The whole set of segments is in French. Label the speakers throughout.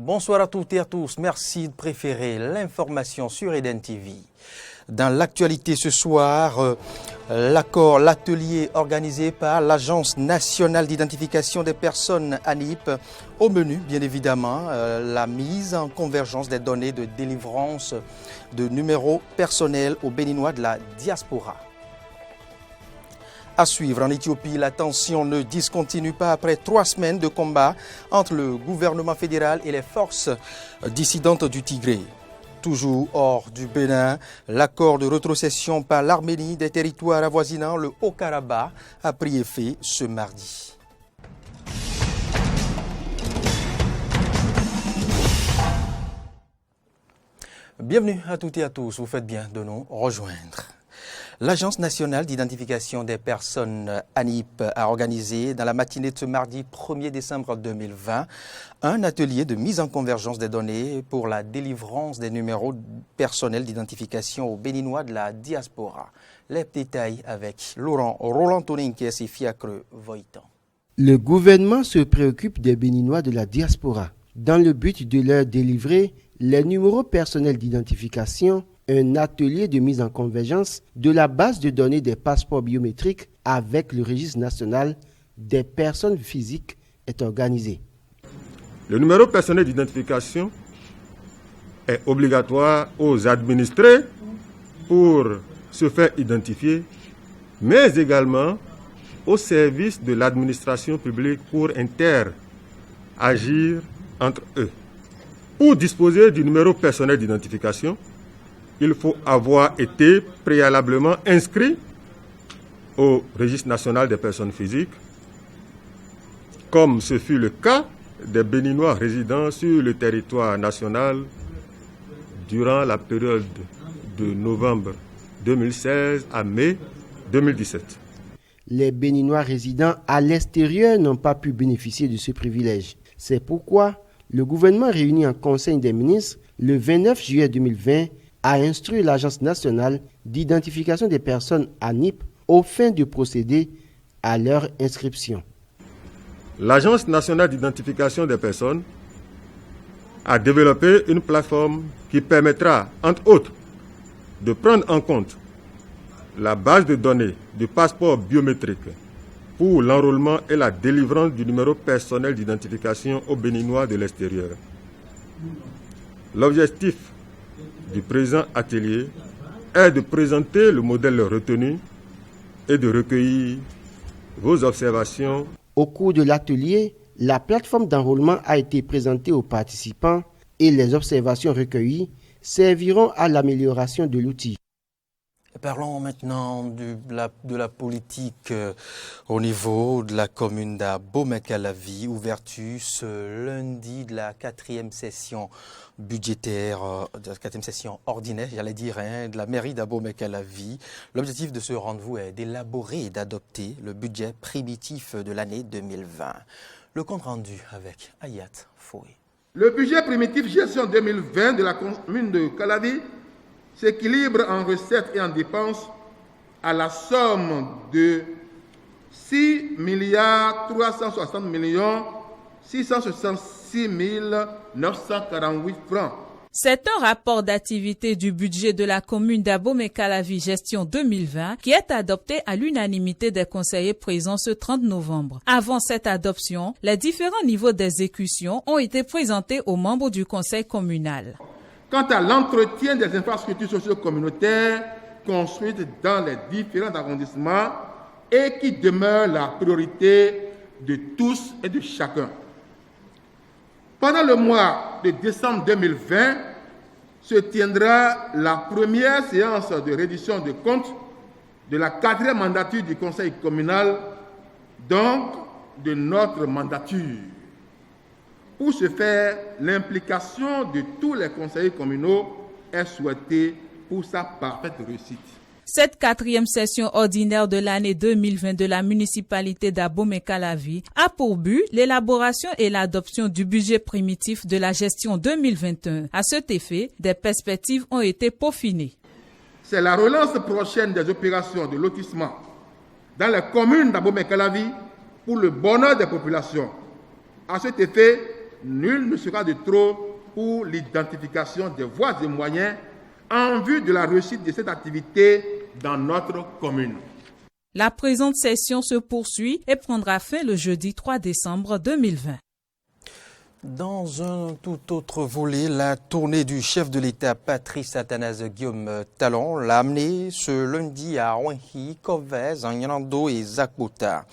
Speaker 1: Bonsoir à toutes et à tous. Merci de préférer l'information sur Eden TV. Dans l'actualité ce soir, l'atelier organisé par l'Agence nationale d'identification des personnes ANIP. Au menu, bien évidemment, la mise en convergence des données de délivrance de numéros personnels aux Béninois de la diaspora. À suivre, en Éthiopie, la tension ne discontinue pas après 3 semaines de combat entre le gouvernement fédéral et les forces dissidentes du Tigré. Toujours hors du Bénin, l'accord de rétrocession par l'Arménie des territoires avoisinant le Haut-Karabakh a pris effet ce mardi. Bienvenue à toutes et à tous, vous faites bien de nous rejoindre. L'Agence nationale d'identification des personnes ANIP a organisé dans la matinée de ce mardi 1er décembre 2020 un atelier de mise en convergence des données pour la délivrance des numéros personnels d'identification aux Béninois de la diaspora. Les détails avec Roland Toninkes et Fiacre Voitan.
Speaker 2: Le gouvernement se préoccupe des Béninois de la diaspora dans le but de leur délivrer les numéros personnels d'identification. Un atelier de mise en convergence de la base de données des passeports biométriques avec le registre national des personnes physiques est organisé.
Speaker 3: Le numéro personnel d'identification est obligatoire aux administrés pour se faire identifier, mais également aux services de l'administration publique pour interagir entre eux. Pour disposer du numéro personnel d'identification, il faut avoir été préalablement inscrit au registre national des personnes physiques, comme ce fut le cas des Béninois résidant sur le territoire national durant la période de novembre 2016 à mai 2017.
Speaker 2: Les Béninois résidant à l'extérieur n'ont pas pu bénéficier de ce privilège. C'est pourquoi le gouvernement réuni en Conseil des ministres le 29 juillet 2020 a instruit l'Agence nationale d'identification des personnes ANIP aux fins de procéder à leur inscription.
Speaker 3: L'Agence nationale d'identification des personnes a développé une plateforme qui permettra, entre autres, de prendre en compte la base de données du passeport biométrique pour l'enrôlement et la délivrance du numéro personnel d'identification aux Béninois de l'extérieur. L'objectif du présent atelier est de présenter le modèle retenu et de recueillir vos observations.
Speaker 2: Au cours de l'atelier, la plateforme d'enrôlement a été présentée aux participants et les observations recueillies serviront à l'amélioration de l'outil.
Speaker 1: Parlons maintenant de la politique au niveau de la commune d'Abomey-Calavi, ouverture ce lundi de la 4e session budgétaire, de la 4e session ordinaire, de la mairie d'Abomey-Calavi. L'objectif de ce rendez-vous est d'élaborer et d'adopter le budget primitif de l'année 2020. Le compte rendu avec Ayat Foué.
Speaker 4: Le budget primitif gestion 2020 de la commune de Calavi s'équilibre en recettes et en dépenses à la somme de 6 360 666 948 francs.
Speaker 5: C'est un rapport d'activité du budget de la commune d'Abomey-Calavi gestion 2020 qui est adopté à l'unanimité des conseillers présents ce 30 novembre. Avant cette adoption, les différents niveaux d'exécution ont été présentés aux membres du conseil communal.
Speaker 4: Quant à l'entretien des infrastructures socio-communautaires construites dans les différents arrondissements et qui demeure la priorité de tous et de chacun. Pendant le mois de décembre 2020, se tiendra la première séance de reddition de comptes de la 4e mandature du conseil communal, donc de notre mandature. Pour ce faire, l'implication de tous les conseillers communaux est souhaitée pour sa parfaite réussite.
Speaker 5: Cette 4e session ordinaire de l'année 2020 de la municipalité d'Abomey-Calavi a pour but l'élaboration et l'adoption du budget primitif de la gestion 2021. À cet effet, des perspectives ont été peaufinées.
Speaker 4: C'est la relance prochaine des opérations de lotissement dans les communes d'Abomey-Calavi pour le bonheur des populations. À cet effet, nul ne sera de trop pour l'identification des voies et moyens en vue de la réussite de cette activité dans notre commune.
Speaker 5: La présente session se poursuit et prendra fin le jeudi 3 décembre 2020.
Speaker 1: Dans un tout autre volet, la tournée du chef de l'État Patrice Athanase Guillaume Talon l'a amené ce lundi à Ouenhi, Covez, Nyando et Zakbota.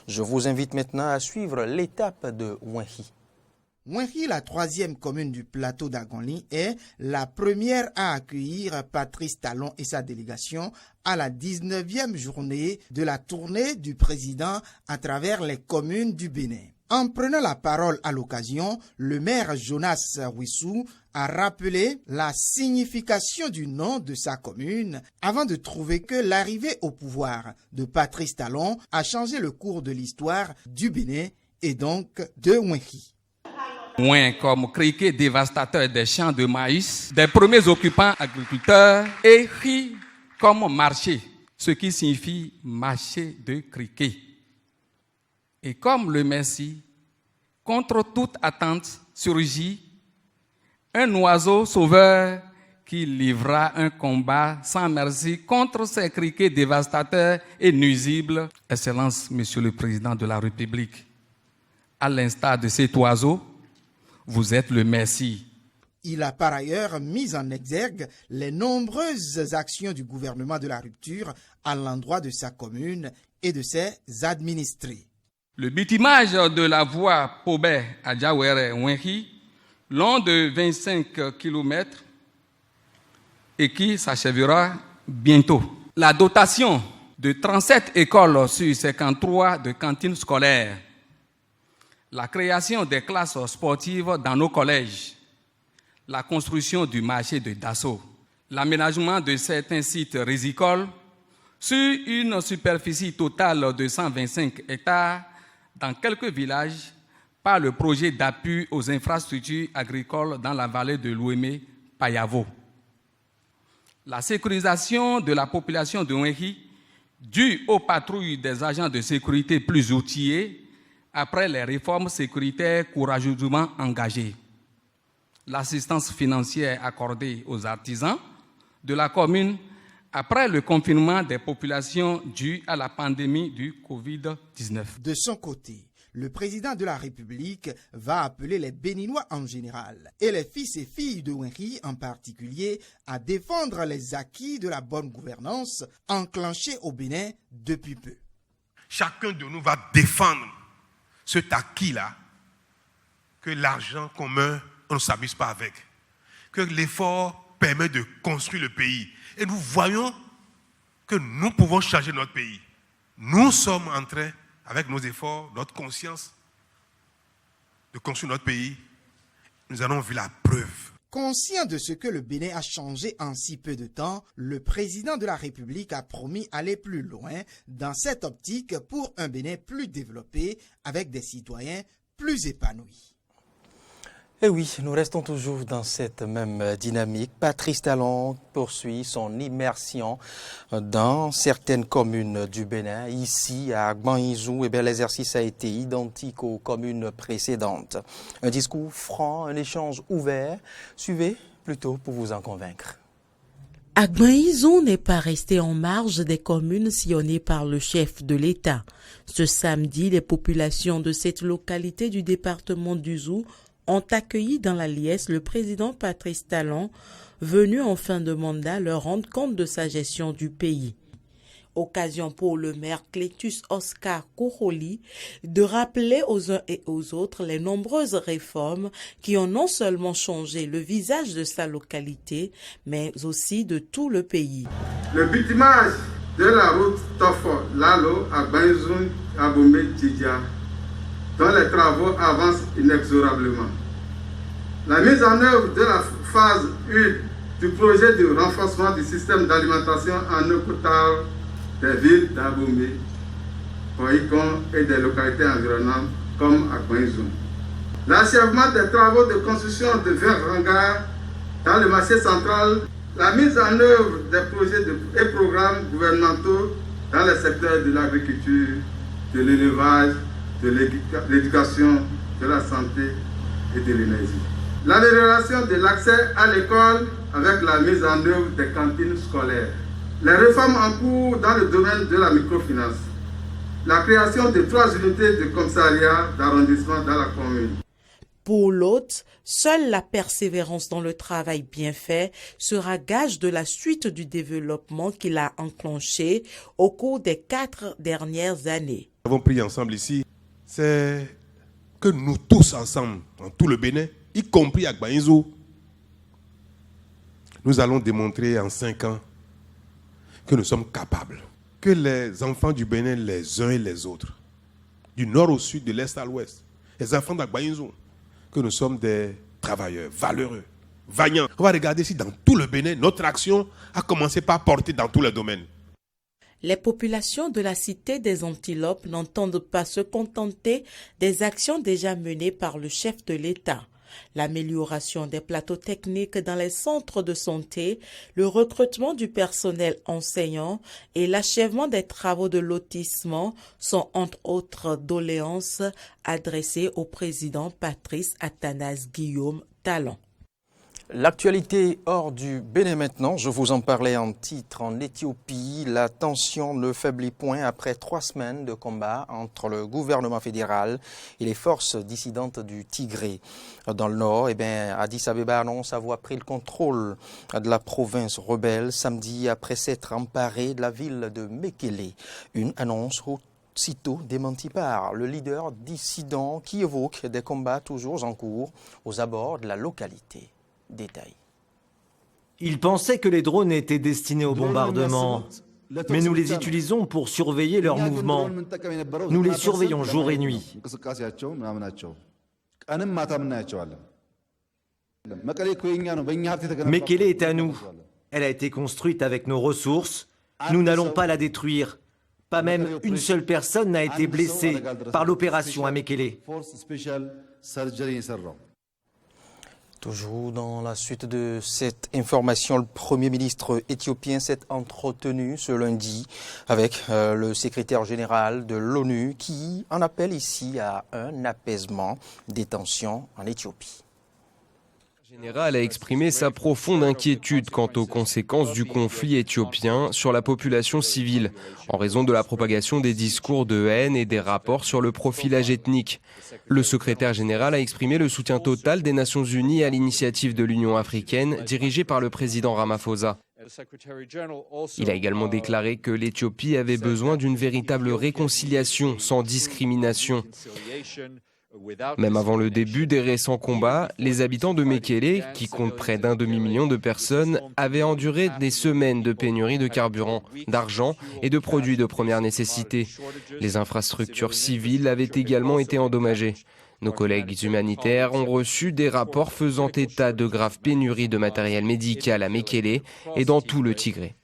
Speaker 1: Je vous invite maintenant à suivre l'étape de Ouenhi.
Speaker 6: Ouenhi, la troisième commune du plateau d'Agonli, est la première à accueillir Patrice Talon et sa délégation à la 19e journée de la tournée du président à travers les communes du Bénin. En prenant la parole à l'occasion, le maire Jonas Wissou a rappelé la signification du nom de sa commune avant de trouver que l'arrivée au pouvoir de Patrice Talon a changé le cours de l'histoire du Bénin et donc de Ouenhi.
Speaker 7: Ouin comme criquet dévastateur des champs de maïs, des premiers occupants agriculteurs, et Hi comme marché, ce qui signifie marché de criquet. Et comme le Messie, contre toute attente, surgit un oiseau sauveur qui livra un combat sans merci contre ces criquets dévastateurs et nuisibles. Excellence, Monsieur le Président de la République, à l'instar de cet oiseau, vous êtes le Messie.
Speaker 6: Il a par ailleurs mis en exergue les nombreuses actions du gouvernement de la rupture à l'endroit de sa commune et de ses administrés.
Speaker 7: Le bitumage de la voie Pobé à Djawere-Ouenhi, long de 25 km et qui s'achèvera bientôt. La dotation de 37 écoles sur 53 de cantines scolaires. La création des classes sportives dans nos collèges. La construction du marché de Dasso. L'aménagement de certains sites rizicoles sur une superficie totale de 125 hectares dans quelques villages par le projet d'appui aux infrastructures agricoles dans la vallée de l'Ouémé, Payavo. La sécurisation de la population de Ouenhi, due aux patrouilles des agents de sécurité plus outillés après les réformes sécuritaires courageusement engagées. L'assistance financière accordée aux artisans de la commune après le confinement des populations dû à la pandémie du Covid-19.
Speaker 6: De son côté, le président de la République va appeler les Béninois en général et les fils et filles de Ouenhi en particulier à défendre les acquis de la bonne gouvernance enclenchés au Bénin depuis peu.
Speaker 8: Chacun de nous va défendre cet acquis-là, que l'argent commun, on ne s'amuse pas avec, que l'effort permet de construire le pays. Et nous voyons que nous pouvons changer notre pays. Nous sommes en train, avec nos efforts, notre conscience, de construire notre pays. Nous en avons vu la preuve.
Speaker 6: Conscient de ce que le Bénin a changé en si peu de temps, le président de la République a promis aller plus loin dans cette optique pour un Bénin plus développé avec des citoyens plus épanouis.
Speaker 1: Et oui, nous restons toujours dans cette même dynamique. Patrice Talon poursuit son immersion dans certaines communes du Bénin. Ici, à Agban-Izou, l'exercice a été identique aux communes précédentes. Un discours franc, un échange ouvert. Suivez plutôt pour vous en convaincre.
Speaker 9: Agban-Izou n'est pas resté en marge des communes sillonnées par le chef de l'État. Ce samedi, les populations de cette localité du département d'Izou ont accueilli dans la liesse le président Patrice Talon, venu en fin de mandat leur rendre compte de sa gestion du pays. Occasion pour le maire Clétus Oscar Kourouli de rappeler aux uns et aux autres les nombreuses réformes qui ont non seulement changé le visage de sa localité, mais aussi de tout le pays.
Speaker 10: Le bitumage de la route Tofo, Lalo, à Agban-Izou, à Bombé-Tidja, dont les travaux avancent inexorablement. La mise en œuvre de la phase 1 du projet de renforcement du système d'alimentation en eau potable des villes d'Abomey, Oikon et des localités environnantes comme Agban-Izou. L'achèvement des travaux de construction de 20 hangars dans le marché central, la mise en œuvre des projets et programmes gouvernementaux dans les secteurs de l'agriculture, de l'élevage, de l'éducation, de la santé et de l'énergie. L'amélioration de l'accès à l'école avec la mise en œuvre des cantines scolaires. Les réformes en cours dans le domaine de la microfinance. La création de 3 unités de commissariat d'arrondissement dans la commune.
Speaker 9: Pour l'hôte, seule la persévérance dans le travail bien fait sera gage de la suite du développement qu'il a enclenché au cours des 4 dernières années.
Speaker 8: Nous avons pris ensemble ici, c'est que nous tous ensemble, dans tout le Bénin, y compris à Gbaïnzo, nous allons démontrer en 5 ans que nous sommes capables, que les enfants du Bénin, les uns et les autres, du nord au sud, de l'est à l'ouest, les enfants d'Agbaïnzo, que nous sommes des travailleurs valeureux, vaillants. On va regarder si dans tout le Bénin, notre action a commencé par porter dans tous les domaines.
Speaker 9: Les populations de la cité des Antilopes n'entendent pas se contenter des actions déjà menées par le chef de l'État. L'amélioration des plateaux techniques dans les centres de santé, le recrutement du personnel enseignant et l'achèvement des travaux de lotissement sont entre autres doléances adressées au président Patrice Athanase Guillaume Talon.
Speaker 1: L'actualité hors du Bénin maintenant, je vous en parlais en titre. En Éthiopie, la tension ne faiblit point après 3 semaines de combat entre le gouvernement fédéral et les forces dissidentes du Tigré. Dans le nord, Addis Abeba annonce avoir pris le contrôle de la province rebelle samedi après s'être emparé de la ville de Mekele. Une annonce aussitôt démentie par le leader dissident qui évoque des combats toujours en cours aux abords de la localité. Détail.
Speaker 11: Ils pensaient que les drones étaient destinés au bombardement, mais nous les utilisons pour surveiller leurs mouvements. Nous les surveillons jour et nuit. Mekele est à nous. Elle a été construite avec nos ressources. Nous n'allons pas la détruire. Pas même une seule personne n'a été blessée par l'opération à Mekele.
Speaker 1: Toujours dans la suite de cette information, le Premier ministre éthiopien s'est entretenu ce lundi avec le secrétaire général de l'ONU qui en appelle ici à un apaisement des tensions en Éthiopie.
Speaker 12: Le général a exprimé sa profonde inquiétude quant aux conséquences du conflit éthiopien sur la population civile, en raison de la propagation des discours de haine et des rapports sur le profilage ethnique. Le secrétaire général a exprimé le soutien total des Nations Unies à l'initiative de l'Union africaine dirigée par le président Ramaphosa. Il a également déclaré que l'Éthiopie avait besoin d'une véritable réconciliation sans discrimination. Même avant le début des récents combats, les habitants de Mekele, qui comptent près d'1 demi-million de personnes, avaient enduré des semaines de pénurie de carburant, d'argent et de produits de première nécessité. Les infrastructures civiles avaient également été endommagées. Nos collègues humanitaires ont reçu des rapports faisant état de graves pénuries de matériel médical à Mekele et dans tout le Tigré.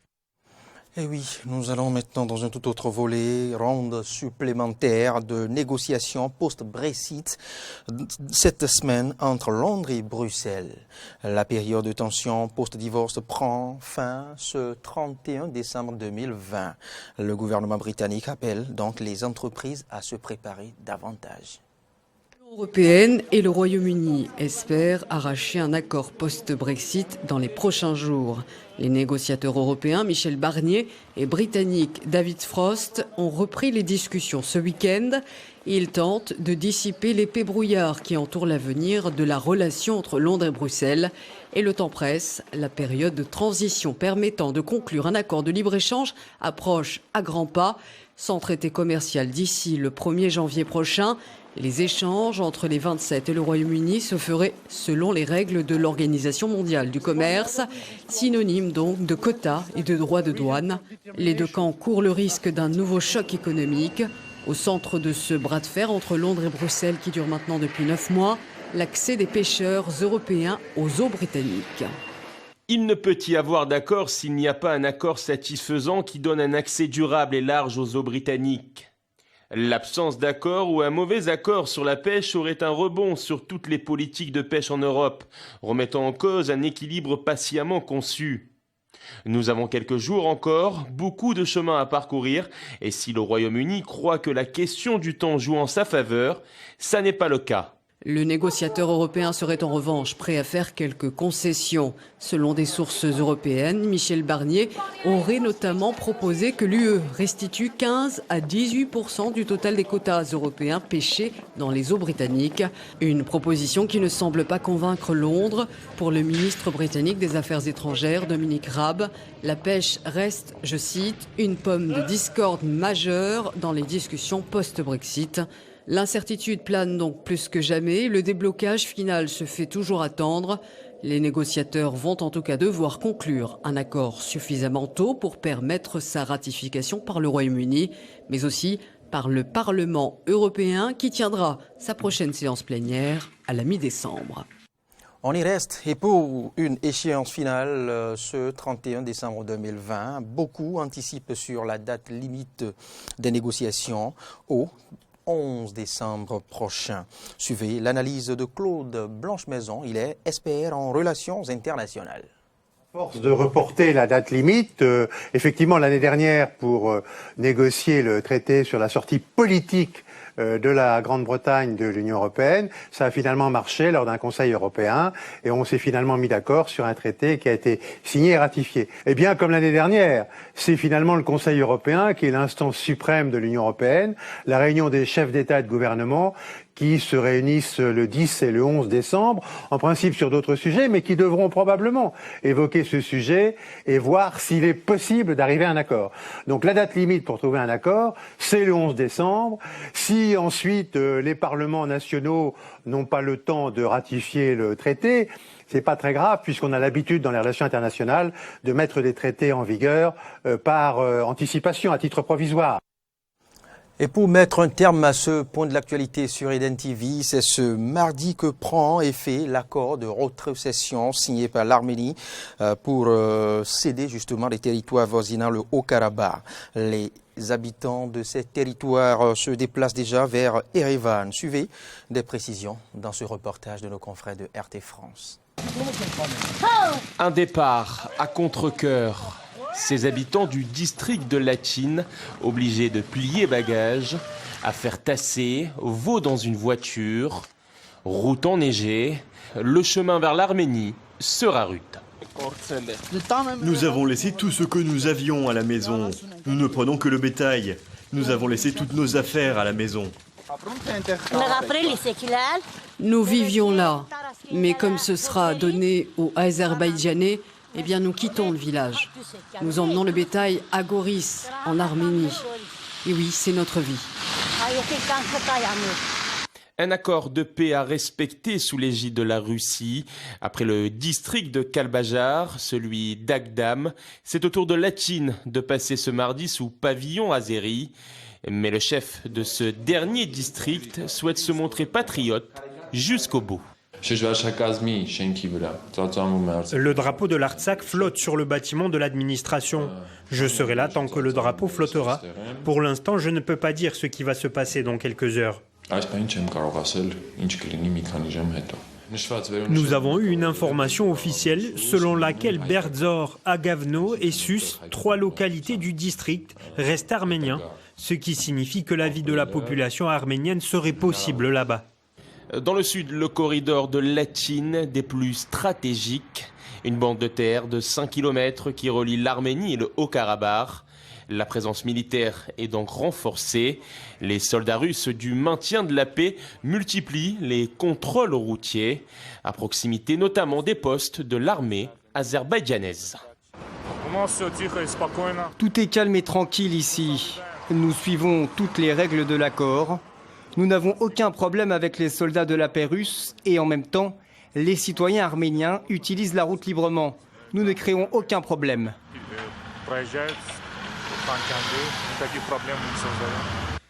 Speaker 1: Et oui, nous allons maintenant dans un tout autre volet, ronde supplémentaire de négociations post-Brexit cette semaine entre Londres et Bruxelles. La période de tension post-divorce prend fin ce 31 décembre 2020. Le gouvernement britannique appelle donc les entreprises à se préparer davantage.
Speaker 13: L'Union européenne et le Royaume-Uni espèrent arracher un accord post-Brexit dans les prochains jours. Les négociateurs européens Michel Barnier et britannique David Frost ont repris les discussions ce week-end. Ils tentent de dissiper l'épais brouillard qui entoure l'avenir de la relation entre Londres et Bruxelles. Et le temps presse, la période de transition permettant de conclure un accord de libre-échange approche à grands pas. Sans traité commercial d'ici le 1er janvier prochain, les échanges entre les 27 et le Royaume-Uni se feraient selon les règles de l'Organisation mondiale du commerce, synonyme donc de quotas et de droits de douane. Les deux camps courent le risque d'un nouveau choc économique. Au centre de ce bras de fer entre Londres et Bruxelles qui dure maintenant depuis 9 mois, l'accès des pêcheurs européens aux eaux britanniques.
Speaker 14: Il ne peut y avoir d'accord s'il n'y a pas un accord satisfaisant qui donne un accès durable et large aux eaux britanniques. L'absence d'accord ou un mauvais accord sur la pêche aurait un rebond sur toutes les politiques de pêche en Europe, remettant en cause un équilibre patiemment conçu. Nous avons quelques jours encore, beaucoup de chemin à parcourir, et si le Royaume-Uni croit que la question du temps joue en sa faveur, ça n'est pas le cas.
Speaker 13: Le négociateur européen serait en revanche prêt à faire quelques concessions. Selon des sources européennes, Michel Barnier aurait notamment proposé que l'UE restitue 15 à 18% du total des quotas européens pêchés dans les eaux britanniques. Une proposition qui ne semble pas convaincre Londres. Pour le ministre britannique des Affaires étrangères, Dominic Raab, la pêche reste, je cite, une pomme de discorde majeure dans les discussions post-Brexit. L'incertitude plane donc plus que jamais. Le déblocage final se fait toujours attendre. Les négociateurs vont en tout cas devoir conclure un accord suffisamment tôt pour permettre sa ratification par le Royaume-Uni, mais aussi par le Parlement européen qui tiendra sa prochaine séance plénière à la mi-décembre.
Speaker 1: On y reste et pour une échéance finale ce 31 décembre 2020, beaucoup anticipent sur la date limite des négociations au 11 décembre prochain. Suivez l'analyse de Claude Blanche-Maison. Il est expert en relations internationales.
Speaker 15: Force de reporter la date limite, effectivement l'année dernière pour négocier le traité sur la sortie politique de la Grande-Bretagne de l'Union européenne, ça a finalement marché lors d'un Conseil européen et on s'est finalement mis d'accord sur un traité qui a été signé et ratifié. Eh bien, comme l'année dernière, c'est finalement le Conseil européen qui est l'instance suprême de l'Union européenne, la réunion des chefs d'État et de gouvernement qui se réunissent le 10 et le 11 décembre, en principe sur d'autres sujets, mais qui devront probablement évoquer ce sujet et voir s'il est possible d'arriver à un accord. Donc la date limite pour trouver un accord, c'est le 11 décembre. Si ensuite les parlements nationaux n'ont pas le temps de ratifier le traité, c'est pas très grave puisqu'on a l'habitude dans les relations internationales de mettre des traités en vigueur par anticipation, à titre provisoire.
Speaker 1: Et pour mettre un terme à ce point de l'actualité sur Eden TV, c'est ce mardi que prend effet l'accord de rétrocession signé par l'Arménie pour céder justement les territoires voisinants, le Haut-Karabakh. Les habitants de ces territoires se déplacent déjà vers Erevan. Suivez des précisions dans ce reportage de nos confrères de RT France.
Speaker 14: Un départ à contre-cœur. Ces habitants du district de Latchine, obligés de plier bagages, à faire tasser, veau dans une voiture, route enneigée, le chemin vers l'Arménie sera rude.
Speaker 16: Nous avons laissé tout ce que nous avions à la maison. Nous ne prenons que le bétail. Nous avons laissé toutes nos affaires à la maison.
Speaker 13: Nous vivions là, mais comme ce sera donné aux Azerbaïdjanais, eh bien nous quittons le village. Nous emmenons le bétail à Goris, en Arménie. Et oui, c'est notre vie.
Speaker 14: Un accord de paix à respecter sous l'égide de la Russie. Après le district de Kalbajar, celui d'Agdam, c'est au tour de Latchine de passer ce mardi sous pavillon azéri. Mais le chef de ce dernier district souhaite se montrer patriote jusqu'au bout.
Speaker 17: Le drapeau de l'Artsakh flotte sur le bâtiment de l'administration. Je serai là tant que le drapeau flottera. Pour l'instant, je ne peux pas dire ce qui va se passer dans quelques heures. Nous avons eu une information officielle selon laquelle Berdzor, Agavno et Sus, 3 localités du district, restent arméniens, ce qui signifie que la vie de la population arménienne serait possible là-bas.
Speaker 14: Dans le sud, le corridor de Latchine, des plus stratégiques, une bande de terre de 5 km qui relie l'Arménie et le Haut-Karabakh. La présence militaire est donc renforcée. Les soldats russes du maintien de la paix multiplient les contrôles routiers, à proximité notamment des postes de l'armée azerbaïdjanaise.
Speaker 18: Tout est calme et tranquille ici. Nous suivons toutes les règles de l'accord. Nous n'avons aucun problème avec les soldats de la paix russe et en même temps, les citoyens arméniens utilisent la route librement. Nous ne créons aucun problème.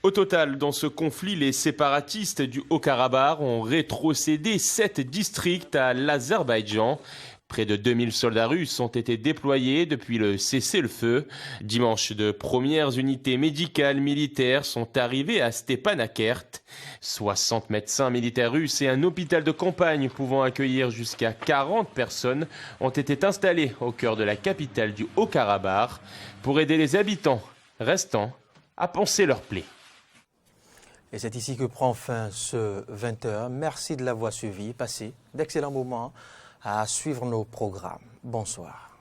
Speaker 14: Au total, dans ce conflit, les séparatistes du Haut-Karabakh ont rétrocédé 7 districts à l'Azerbaïdjan. Près de 2000 soldats russes ont été déployés depuis le cessez-le-feu. Dimanche, de premières unités médicales militaires sont arrivées à Stepanakert. 60 médecins militaires russes et un hôpital de campagne pouvant accueillir jusqu'à 40 personnes ont été installés au cœur de la capitale du Haut-Karabakh pour aider les habitants restants à panser leurs plaies.
Speaker 1: Et c'est ici que prend fin ce 20h. Merci de l'avoir suivi. Passez d'excellents moments à suivre nos programmes. Bonsoir.